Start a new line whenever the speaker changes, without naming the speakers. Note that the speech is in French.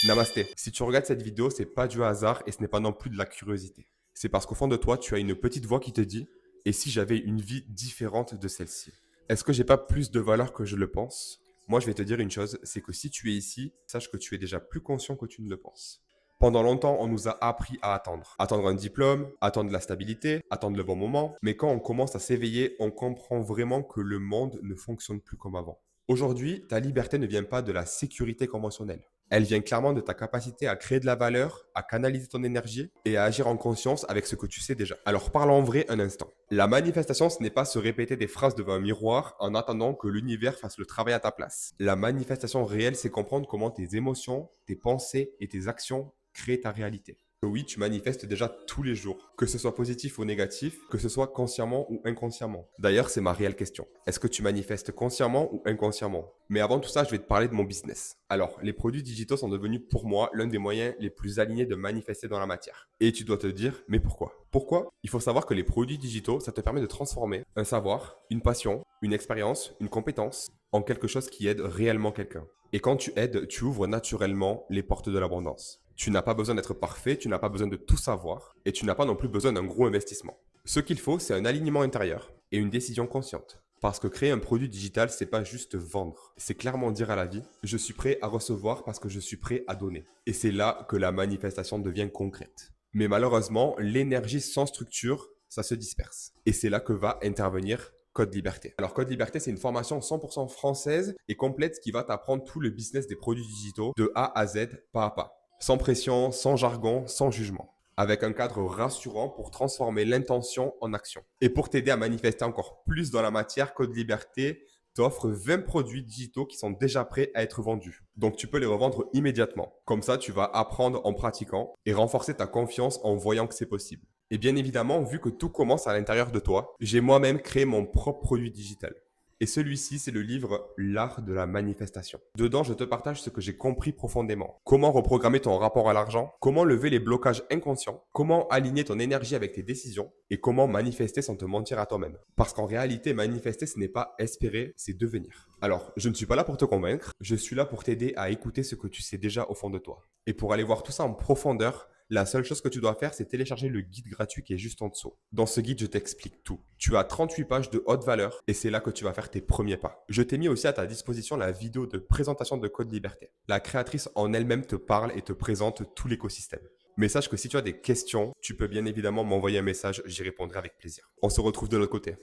Namasté. Si tu regardes cette vidéo, c'est pas du hasard et ce n'est pas non plus de la curiosité. C'est parce qu'au fond de toi, tu as une petite voix qui te dit et si j'avais une vie différente de celle-ci? Est-ce que j'ai pas plus de valeur que je le pense? Moi, je vais te dire une chose, c'est que si tu es ici, sache que tu es déjà plus conscient que tu ne le penses. Pendant longtemps, on nous a appris à attendre. Attendre un diplôme, attendre la stabilité, attendre le bon moment. Mais quand on commence à s'éveiller, on comprend vraiment que le monde ne fonctionne plus comme avant. Aujourd'hui, ta liberté ne vient pas de la sécurité conventionnelle. Elle vient clairement de ta capacité à créer de la valeur, à canaliser ton énergie et à agir en conscience avec ce que tu sais déjà. Alors parlons en vrai un instant. La manifestation, ce n'est pas se répéter des phrases devant un miroir en attendant que l'univers fasse le travail à ta place. La manifestation réelle, c'est comprendre comment tes émotions, tes pensées et tes actions créent ta réalité. Oui, tu manifestes déjà tous les jours, que ce soit positif ou négatif, que ce soit consciemment ou inconsciemment. D'ailleurs, c'est ma réelle question. Est-ce que tu manifestes consciemment ou inconsciemment? Mais avant tout ça, je vais te parler de mon business. Alors, les produits digitaux sont devenus pour moi l'un des moyens les plus alignés de manifester dans la matière. Et tu dois te dire, mais pourquoi? Pourquoi? Il faut savoir que les produits digitaux, ça te permet de transformer un savoir, une passion, une expérience, une compétence en quelque chose qui aide réellement quelqu'un. Et quand tu aides, tu ouvres naturellement les portes de l'abondance. Tu n'as pas besoin d'être parfait, tu n'as pas besoin de tout savoir, et tu n'as pas non plus besoin d'un gros investissement. Ce qu'il faut, c'est un alignement intérieur et une décision consciente. Parce que créer un produit digital, c'est pas juste vendre. C'est clairement dire à la vie, je suis prêt à recevoir parce que je suis prêt à donner. Et c'est là que la manifestation devient concrète. Mais malheureusement, l'énergie sans structure, ça se disperse. Et c'est là que va intervenir Code Liberté. Alors Code Liberté, c'est une formation 100% française et complète qui va t'apprendre tout le business des produits digitaux de A à Z, pas à pas. Sans pression, sans jargon, sans jugement. Avec un cadre rassurant pour transformer l'intention en action. Et pour t'aider à manifester encore plus dans la matière, Code Liberté t'offre 20 produits digitaux qui sont déjà prêts à être vendus. Donc tu peux les revendre immédiatement. Comme ça, tu vas apprendre en pratiquant et renforcer ta confiance en voyant que c'est possible. Et bien évidemment, vu que tout commence à l'intérieur de toi, j'ai moi-même créé mon propre produit digital. Et celui-ci, c'est le livre L'art de la manifestation. Dedans, je te partage ce que j'ai compris profondément. Comment reprogrammer ton rapport à l'argent, comment lever les blocages inconscients, comment aligner ton énergie avec tes décisions et comment manifester sans te mentir à toi-même. Parce qu'en réalité, manifester, ce n'est pas espérer, c'est devenir. Alors, je ne suis pas là pour te convaincre, je suis là pour t'aider à écouter ce que tu sais déjà au fond de toi. Et pour aller voir tout ça en profondeur, la seule chose que tu dois faire, c'est télécharger le guide gratuit qui est juste en dessous. Dans ce guide, je t'explique tout. Tu as 38 pages de haute valeur et c'est là que tu vas faire tes premiers pas. Je t'ai mis aussi à ta disposition la vidéo de présentation de Code Liberté. La créatrice en elle-même te parle et te présente tout l'écosystème. Mais sache que si tu as des questions, tu peux bien évidemment m'envoyer un message, j'y répondrai avec plaisir. On se retrouve de l'autre côté.